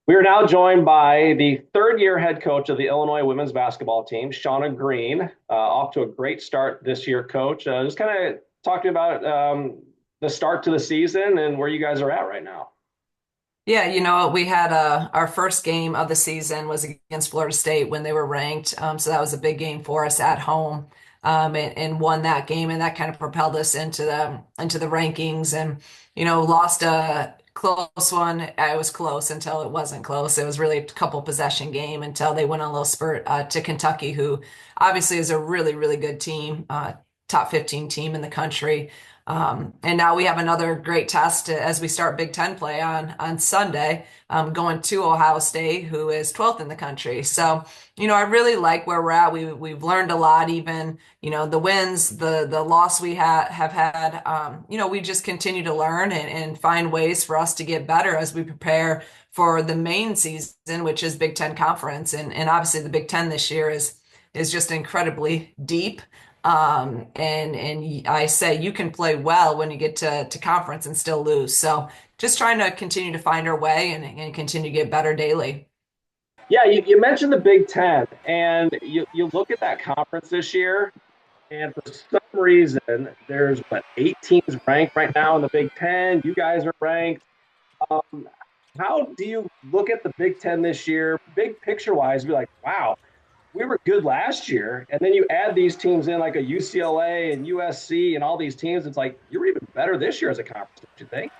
We are now joined by the third-year head coach of the Illinois women's basketball team, Shauna Green. Off to a great start this year, Coach. Just kind of talking about the start to the season and where you guys are at right now. Yeah, we had our first game of the season was against Florida State when they were ranked. So that was a big game for us at home, and won that game, and that kind of propelled us into the rankings. And lost a close one. It was close until it wasn't close. It was really a couple possession game until they went on a little spurt to Kentucky, who obviously is a really really good team, top 15 team in the country. And now we have another great test as we start Big Ten play on Sunday, going to Ohio State, who is 12th in the country. So, I really like where we're at. We've learned a lot, even, the wins, the loss we have had. We just continue to learn and find ways for us to get better as we prepare for the main season, which is Big Ten Conference. And obviously the Big Ten this year is just incredibly deep. And I say you can play well when you get to conference and still lose. So just trying to continue to find our way and continue to get better daily. Yeah, you mentioned the Big Ten, and you look at that conference this year, and for some reason, there's what, 8 teams ranked right now in the Big Ten. You guys are ranked. Um, how do you look at the Big Ten this year, big picture wise, be like, wow, we were good last year, and then you add these teams in like a UCLA and USC and all these teams. It's like you're even better this year as a conference, don't you think?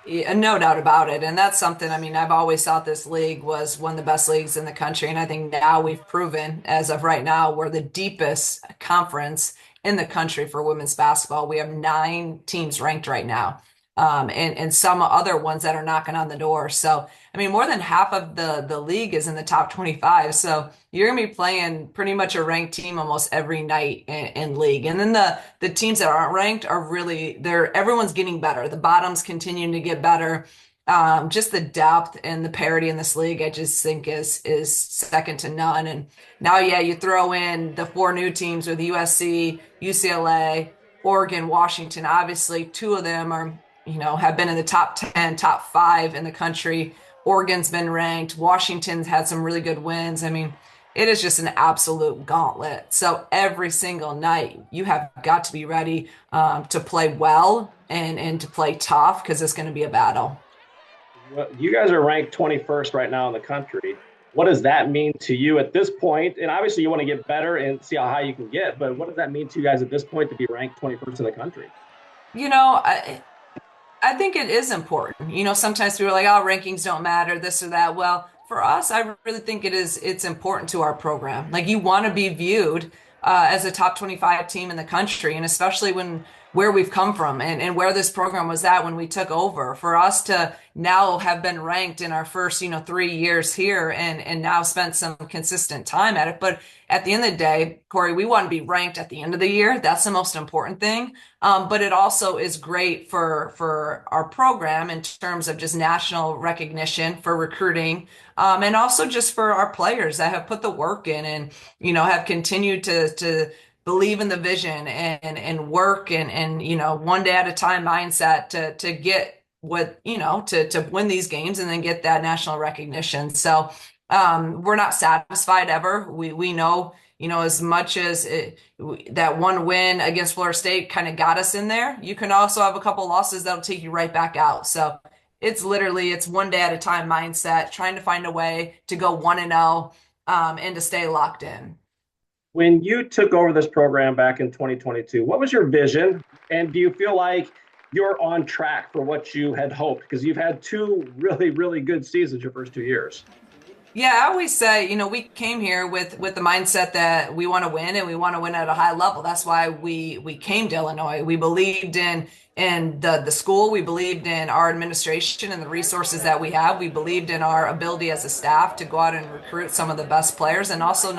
Yeah, no doubt about it. And that's something, I mean, I've always thought this league was one of the best leagues in the country. And I think now we've proven, as of right now, we're the deepest conference in the country for women's basketball. We have 9 teams ranked right now. And some other ones that are knocking on the door. So, I mean, more than half of the league is in the top 25. So you're going to be playing pretty much a ranked team almost every night in league. And then the teams that aren't ranked are really, everyone's getting better. The bottoms continuing to get better. Just the depth and the parity in this league, I just think is second to none. And now, yeah, you throw in the 4 new teams with USC, UCLA, Oregon, Washington. Obviously, 2 of them are, have been in the top 10, top 5 in the country. Oregon's been ranked. Washington's had some really good wins. I mean, it is just an absolute gauntlet. So every single night, you have got to be ready to play well and to play tough because it's going to be a battle. Well, you guys are ranked 21st right now in the country. What does that mean to you at this point? And obviously, you want to get better and see how high you can get. But what does that mean to you guys at this point to be ranked 21st in the country? You know, I, I think it is important. Sometimes people are like, oh, rankings don't matter, this or that. Well, for us, I really think it's important to our program. Like you want to be viewed as a top 25 team in the country, and especially where we've come from and where this program was at when we took over. For us to now have been ranked in our first, 3 years here and now spent some consistent time at it. But at the end of the day, Kory, we want to be ranked at the end of the year. That's the most important thing. But it also is great for our program in terms of just national recognition for recruiting, and also just for our players that have put the work in and have continued to believe in the vision and work and one day at a time mindset to get what to win these games and then get that national recognition. So we're not satisfied ever. We know as much as that one win against Florida State kind of got us in there, you can also have a couple losses that'll take you right back out. So it's one day at a time mindset, trying to find a way to go 1-0, and to stay locked in. When you took over this program back in 2022, what was your vision? And do you feel like you're on track for what you had hoped? Because you've had 2 really good seasons your first 2 years. Yeah, I always say, we came here with the mindset that we want to win and we want to win at a high level. That's why we came to Illinois. We believed in the school. We believed in our administration and the resources that we have. We believed in our ability as a staff to go out and recruit some of the best players and also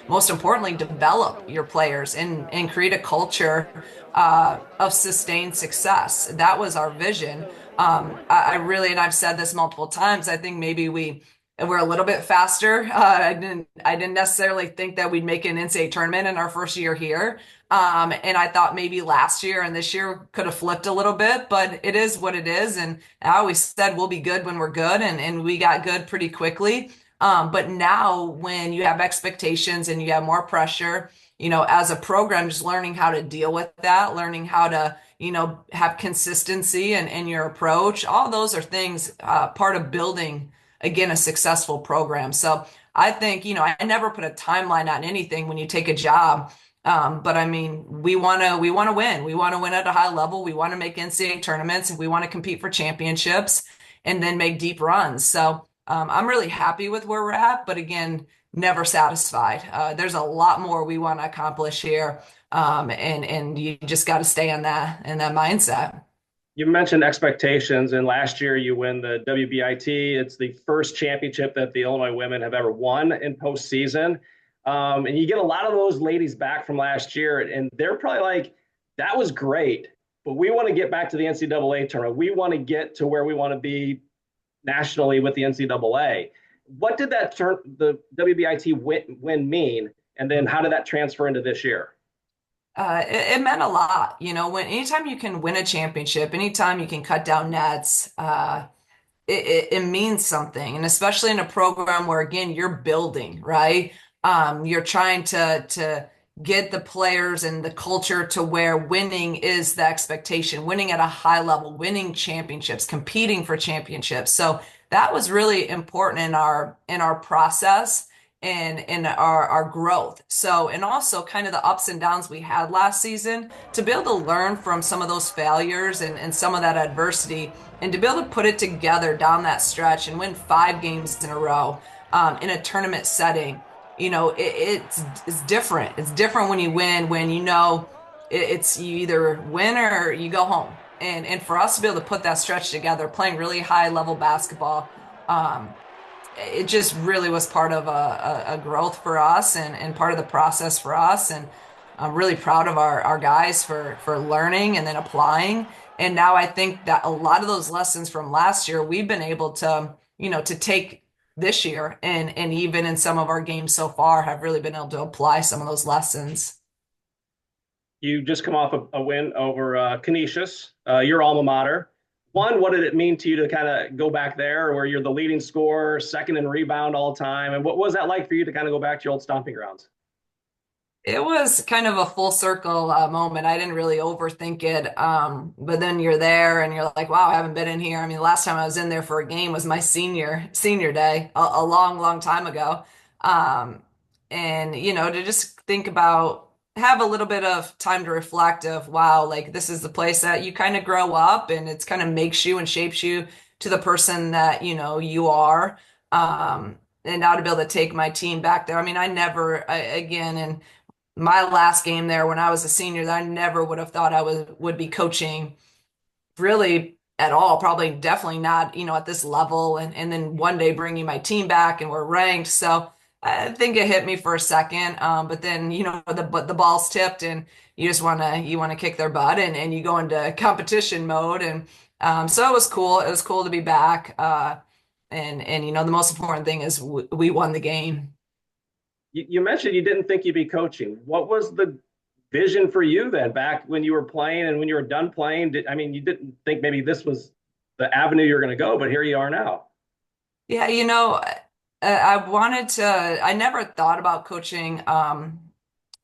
most importantly, develop your players and create a culture of sustained success. That was our vision. I really, and I've said this multiple times, I think maybe we and we're a little bit faster. I didn't necessarily think that we'd make an NCAA tournament in our first year here. And I thought maybe last year and this year could have flipped a little bit, but it is what it is. And I always said we'll be good when we're good, and we got good pretty quickly. But now when you have expectations and you have more pressure, as a program, just learning how to deal with that, learning how to, have consistency in your approach, all those are things, part of building, again, a successful program. So I think, I never put a timeline on anything when you take a job. But I mean, we want to win. We want to win at a high level. We want to make NCAA tournaments, and we want to compete for championships and then make deep runs. So I'm really happy with where we're at, but again, never satisfied. There's a lot more we want to accomplish here, and you just got to stay in that mindset. You mentioned expectations, and last year you win the WBIT. It's the first championship that the Illinois women have ever won in postseason. And you get a lot of those ladies back from last year, and they're probably like, that was great, but we want to get back to the NCAA tournament. We want to get to where we want to be nationally with the NCAA. What did the WBIT win mean? And then how did that transfer into this year? It meant a lot, when anytime you can win a championship, anytime you can cut down nets, it means something. And especially in a program where, again, you're building, right? You're trying to get the players and the culture to where winning is the expectation, winning at a high level, winning championships, competing for championships. So that was really important in our process and in our growth. So, and also kind of the ups and downs we had last season, to be able to learn from some of those failures and some of that adversity, and to be able to put it together down that stretch and win 5 games in a row, in a tournament setting. It's different. It's different when you win, when it's you either win or you go home. And for us to be able to put that stretch together, playing really high level basketball, it just really was part of a growth for us, and part of the process for us. And I'm really proud of our guys for learning and then applying. And now I think that a lot of those lessons from last year, we've been able to take this year, and even in some of our games so far, have really been able to apply some of those lessons. You just come off a win over Canisius, your alma mater. One, what did it mean to you to kind of go back there where you're the leading scorer, second in rebound all time? And what was that like for you to kind of go back to your old stomping grounds? It was kind of a full circle moment. I didn't really overthink it. But then you're there and you're like, wow, I haven't been in here. I mean, the last time I was in there for a game was my senior day, a long, long time ago. Um, and to just think about, have a little bit of time to reflect of, wow, like this is the place that you kind of grow up, and it's kind of makes you and shapes you to the person that you are. And now to be able to take my team back there. I mean, again, and my last game there when I was a senior, I never would have thought I would be coaching really at all. Probably definitely not, at this level. And then one day bringing my team back and we're ranked. So I think it hit me for a second. But then, the ball's tipped and you want to kick their butt, and you go into competition mode. And so it was cool. It was cool to be back. And the most important thing is we won the game. You mentioned you didn't think you'd be coaching. What was the vision for you then back when you were playing and when you were done playing? I mean, you didn't think maybe this was the avenue you're going to go, but here you are now. Yeah, I never thought about coaching.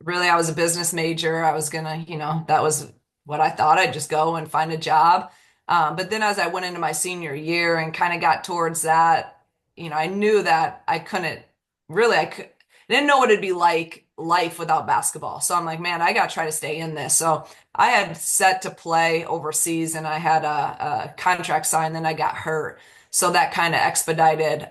Really, I was a business major. I was gonna, that was what I thought. I'd just go and find a job. But then as I went into my senior year and kind of got towards that, I knew that I didn't know what it'd be like life without basketball. So I'm like, man, I got to try to stay in this. So I had set to play overseas, and I had a contract signed, then I got hurt. So that kind of expedited,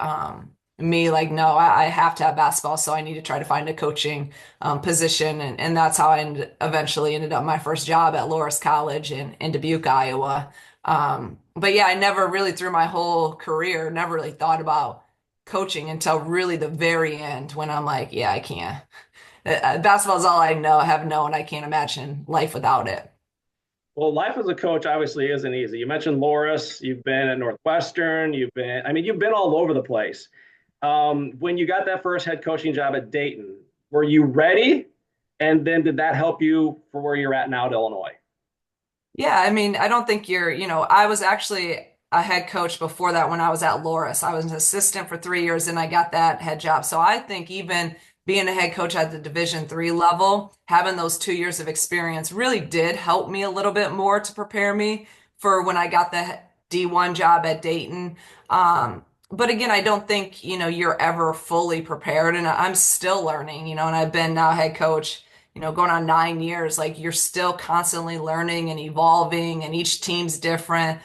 me like, no, I have to have basketball. So I need to try to find a coaching position. And that's how eventually ended up my first job at Loras College in Dubuque, Iowa. But yeah, I never really, through my whole career, never really thought about coaching until really the very end, when I'm like, yeah, I can't. Basketball is all I know, have known. I can't imagine life without it. Well, life as a coach obviously isn't easy. You mentioned Loras, you've been at Northwestern, you've been all over the place. When you got that first head coaching job at Dayton, were you ready? And then did that help you for where you're at now at Illinois? Yeah, I mean, I don't think I was actually a head coach before that when I was at Loris. I was an assistant for 3 years and I got that head job. So I think even being a head coach at the Division 3 level, having those 2 years of experience really did help me a little bit more to prepare me for when I got the D1 job at Dayton. But again, I don't think, you're ever fully prepared and I'm still learning, and I've been now head coach going on 9 years, like you're still constantly learning and evolving, and each team's different.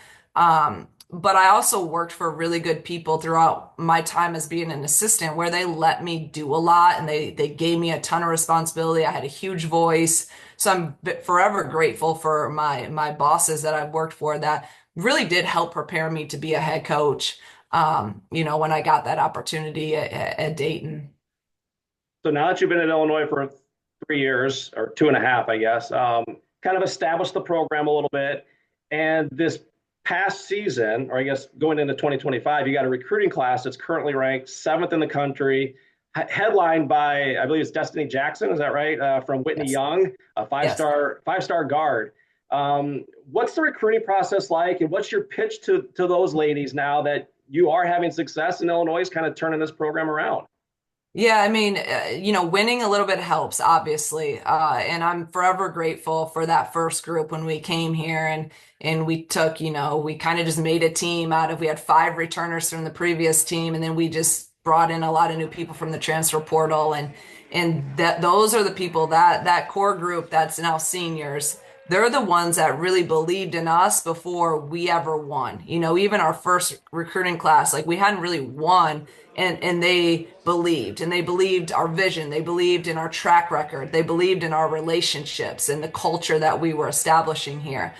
But I also worked for really good people throughout my time as being an assistant, where they let me do a lot and they gave me a ton of responsibility. I had a huge voice, so I'm forever grateful for my bosses that I've worked for that really did help prepare me to be a head coach. When I got that opportunity at Dayton. So now that you've been at Illinois for 3 years or two and a half, I guess, kind of established the program a little bit. And this past season, or I guess going into 2025, you got a recruiting class that's currently ranked seventh in the country, headlined by, I believe it's Destiny Jackson. Is that right? From Whitney Yes. Young, a Yes. five-star guard. What's the recruiting process like, and what's your pitch to those ladies now that you are having success in Illinois, is kind of turning this program around? Yeah, I mean, winning a little bit helps, obviously. And I'm forever grateful for that first group when we came here and we took, we kind of just made a team out of, we had 5 returners from the previous team, and then we just brought in a lot of new people from the transfer portal, and that those are the people that core group that's now seniors. They're the ones that really believed in us before we ever won. Even our first recruiting class, like we hadn't really won, and they believed our vision, they believed in our track record, they believed in our relationships and the culture that we were establishing here.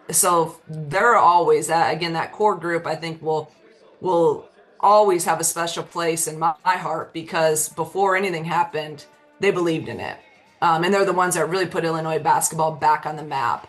So they're always that, again, that core group, I think will always have a special place in my heart, because before anything happened, they believed in it. And they're the ones that really put Illinois basketball back on the map.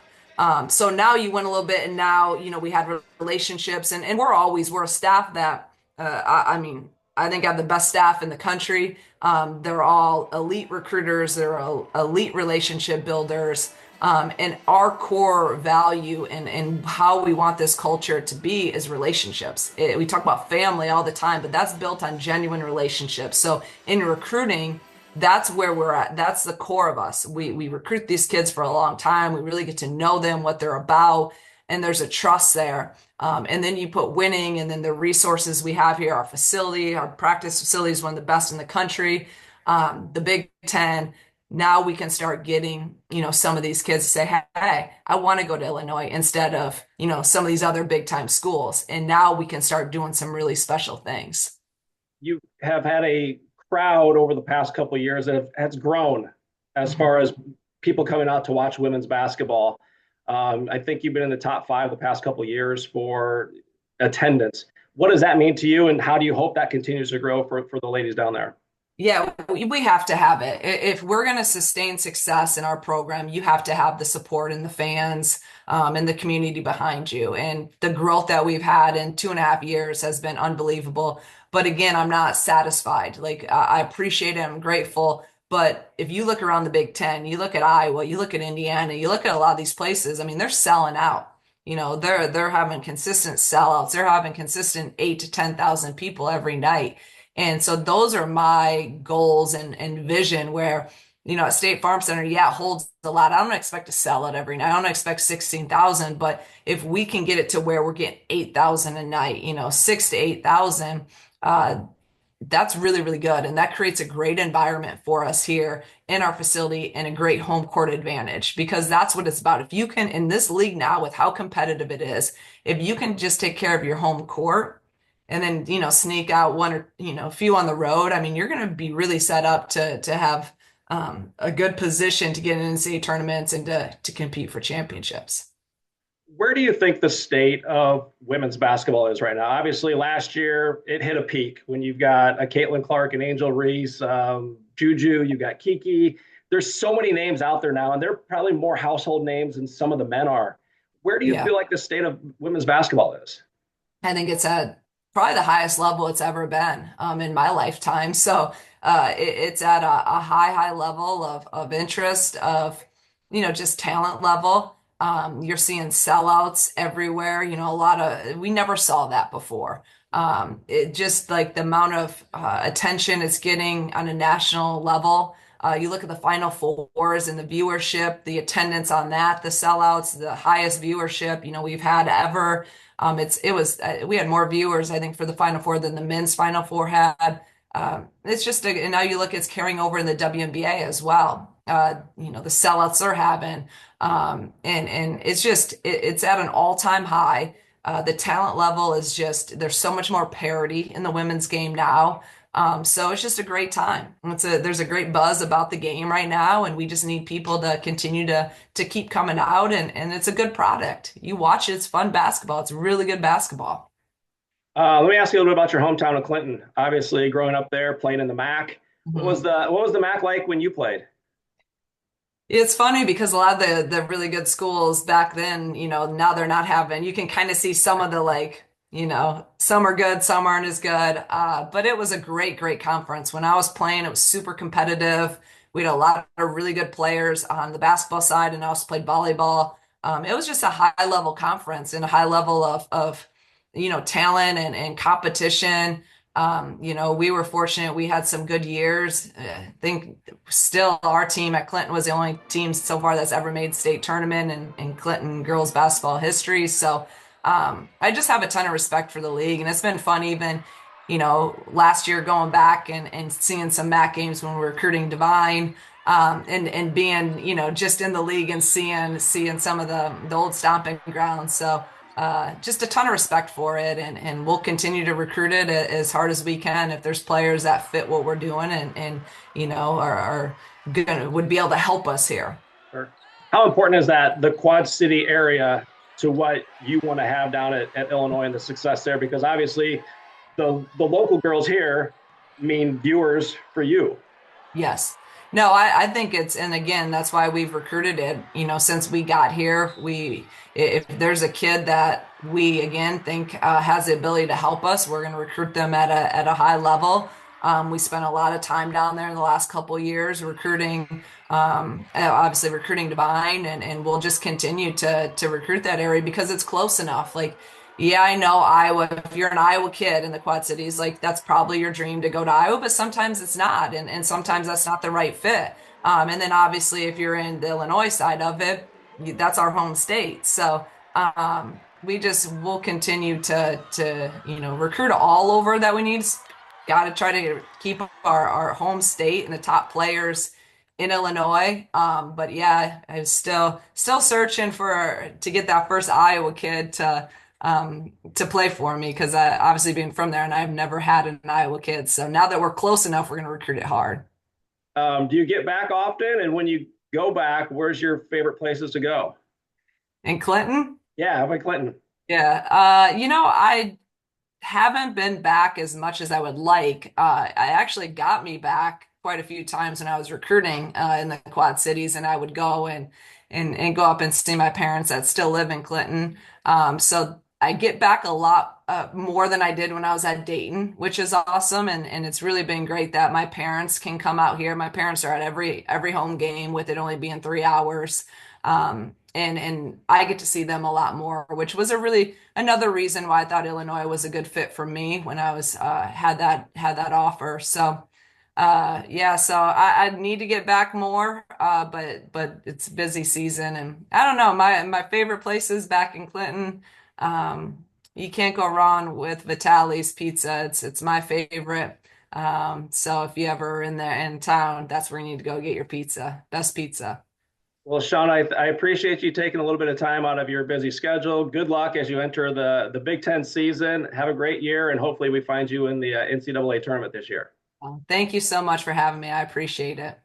So now you win a little bit, and now, we had relationships, and we're a staff that, I mean, I think I have the best staff in the country. They're all elite recruiters, they're elite relationship builders. And our core value and how we want this culture to be is relationships. We talk about family all the time, but that's built on genuine relationships. So in recruiting, that's where we're at. That's the core of us. We recruit these kids for a long time. We really get to know them, what they're about, and there's a trust there. And then you put winning, and then the resources we have here, our facility, our practice facility is one of the best in the country. The Big Ten. Now we can start getting, some of these kids to say, hey, I want to go to Illinois instead of, some of these other big time schools. And now we can start doing some really special things. You have had a crowd over the past couple of years that has grown as Mhm. far as people coming out to watch women's basketball. I think you've been in the top five the past couple of years for attendance. What does that mean to you, and how do you hope that continues to grow for the ladies down there? Yeah, we have to have it. If we're going to sustain success in our program, you have to have the support and the fans, and the community behind you. And the growth that we've had in 2.5 years has been unbelievable. But again, I'm not satisfied. Like, I appreciate it. I'm grateful. But if you look around the Big Ten, you look at Iowa, you look at Indiana, you look at a lot of these places, I mean, they're selling out. They're having consistent sellouts. They're having consistent 8 to 10,000 people every night. And so those are my goals and vision, where, at State Farm Center, yeah, it holds a lot. I don't expect to sell it every night. I don't expect 16,000, but if we can get it to where we're getting 8,000 a night, 6 to 8,000, that's really, really good. And that creates a great environment for us here in our facility, and a great home court advantage, because that's what it's about. If you can, in this league now, with how competitive it is, if you can just take care of your home court and then, sneak out one or, a few on the road, I mean, you're going to be really set up to have a good position to get in NCAA tournaments and to compete for championships. Where do you think the state of women's basketball is right now? Obviously, last year it hit a peak when you've got a Caitlin Clark and Angel Reese, Juju, you've got Kiki. There's so many names out there now, and they're probably more household names than some of the men are. Where do you Yeah. feel like the state of women's basketball is? I think it's at probably the highest level it's ever been in my lifetime. So it's at a high level of interest, of, just talent level. You're seeing sellouts everywhere. We never saw that before. It just like the amount of attention it's getting on a national level. You look at the Final Fours and the viewership, the attendance on that, the sellouts, the highest viewership, we've had ever. We had more viewers, I think, for the Final Four than the men's Final Four had. It's just, and now you look, it's carrying over in the WNBA as well. The sellouts they're having, and it's at an all-time high. The talent level is just, there's so much more parity in the women's game now. So it's just a great time. There's a great buzz about the game right now, and we just need people to continue to keep coming out, and it's a good product. You watch it, it's fun basketball. It's really good basketball. Let me ask you a little bit about your hometown of Clinton. Obviously, growing up there, playing in the MAC. Mhm. What was the MAC like when you played? It's funny because a lot of the really good schools back then, now they're not having, you can kind of see some of the like, some are good, some aren't as good. But it was a great conference. When I was playing, it was super competitive. We had a lot of really good players on the basketball side, and I also played volleyball. It was just a high level conference and a high level of talent and competition. We were fortunate. We had some good years. I think still our team at Clinton was the only team so far that's ever made state tournament in Clinton girls basketball history. So I just have a ton of respect for the league, and it's been fun even, last year going back and seeing some MAC games when we were recruiting Divine. And being, just in the league and seeing some of the old stomping grounds. So just a ton of respect for it, and we'll continue to recruit it as hard as we can if there's players that fit what we're doing and are gonna would be able to help us here. Or how important is that, the Quad City area, to what you want to have down at Illinois and the success there? Because obviously, the local girls here mean viewers for you. Yes. No, I think and again, that's why we've recruited it, since we got here. If there's a kid that we, again, think has the ability to help us, we're going to recruit them at a high level. We spent a lot of time down there in the last couple of years recruiting, obviously recruiting Divine, and we'll just continue to recruit that area because it's close enough. Like, yeah, I know Iowa. If you're an Iowa kid in the Quad Cities, like that's probably your dream to go to Iowa, but sometimes it's not, and sometimes that's not the right fit. And then obviously, if you're in the Illinois side of it, that's our home state. So we'll continue to recruit all over that we need. Got to try to keep our home state and the top players in Illinois. But yeah, I'm still searching to get that first Iowa kid to play for me because I obviously being from there and I've never had an Iowa kid. So now that we're close enough, we're going to recruit it hard. Do you get back often? And when you go back, where's your favorite places to go? In Clinton? Yeah, how about Clinton? Yeah. I haven't been back as much as I would like. I actually got me back quite a few times when I was recruiting in the Quad Cities, and I would go and go up and see my parents that still live in Clinton. So I get back a lot more than I did when I was at Dayton, which is awesome, and it's really been great that my parents can come out here. My parents are at every home game with it only being 3 hours. And I get to see them a lot more, which was another reason why I thought Illinois was a good fit for me when I was had that offer. So yeah, so I need to get back more, but it's busy season, and I don't know. My favorite place is back in Clinton. You can't go wrong with Vitale's Pizza. It's my favorite. So if you ever in there in town, that's where you need to go get your pizza. Best pizza. Well, Sean, I appreciate you taking a little bit of time out of your busy schedule. Good luck as you enter the Big Ten season. Have a great year, and hopefully we find you in the NCAA tournament this year. Thank you so much for having me. I appreciate it.